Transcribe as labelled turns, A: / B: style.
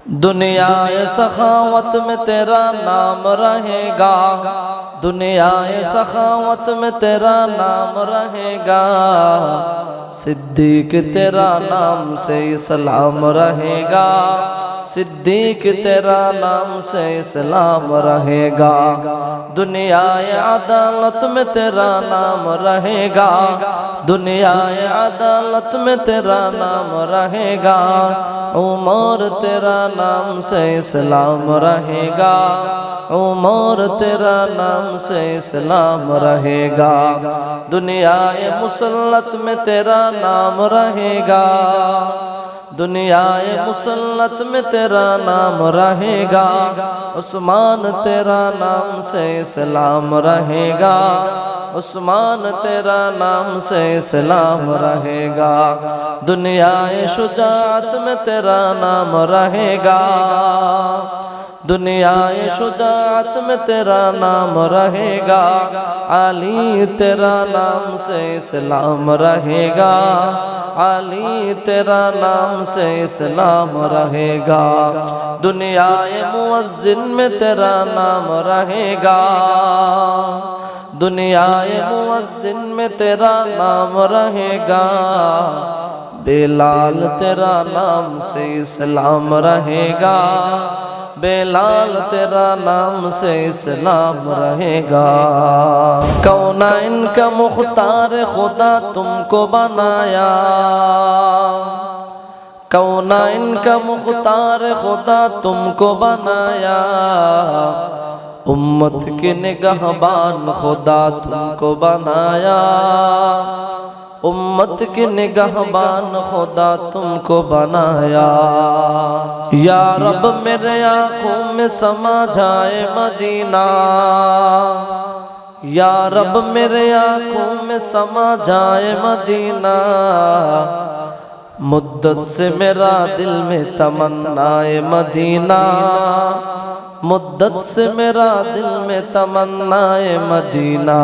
A: दुनियाए सखावत में तेरा नाम रहेगा, दुनियाए सखावत में तेरा नाम रहेगा। सिद्दीक तेरा नाम से इस्लाम रहेगा, सिद्दीक तेरा नाम से इस्लाम रहेगा। दुनियाए अदालत में तेरा नाम रहेगा, दुनियाए अदालत में तेरा नाम रहेगा। उमर तेरा नाम से इस्लाम रहेगा, उमर तेरा नाम से इस्लाम रहेगा। दुनियाए मुसल्लत में तेरा नाम रहेगा, दुनियाए मुसल्लत में तेरा नाम रहेगा। उस्मान तेरा नाम से इस्लाम रहेगा, उस्मान तेरा नाम से इस्लाम रहेगा। दुनियाए शुजाअत में तेरा नाम रहेगा, दुनियाए शुजाअत में तेरा नाम रहेगा। अली तेरा नाम से इस्लाम रहेगा, अली तेरा नाम से इस्लाम रहेगा। दुनियाए मुअज्जिन में तेरा नाम रहेगा, दुनियाए मुअज्जिन में तेरा नाम रहेगा। बेलाल तेरा नाम से इस्लाम रहेगा, बेलाल तेरा नाम से इस्लाम रहेगा। कौनाइन का मुख्तार खुदा तुमको बनाया, कौनाइन का मुख्तार खुदा तुमको बनाया। उम्मत के निगहबान खुदा तुमको बनाया, उम्मत के निगहबान खुदा तुमको बनाया। या रब मेरे आँखों में समा जाए मदीना, या रब मेरे आँखों में समा जाए मदीना। मुद्दत से मेरा दिल में तमन्नाए मदीना, मुद्दत से मेरा दिल में तमन्नाए मदीना।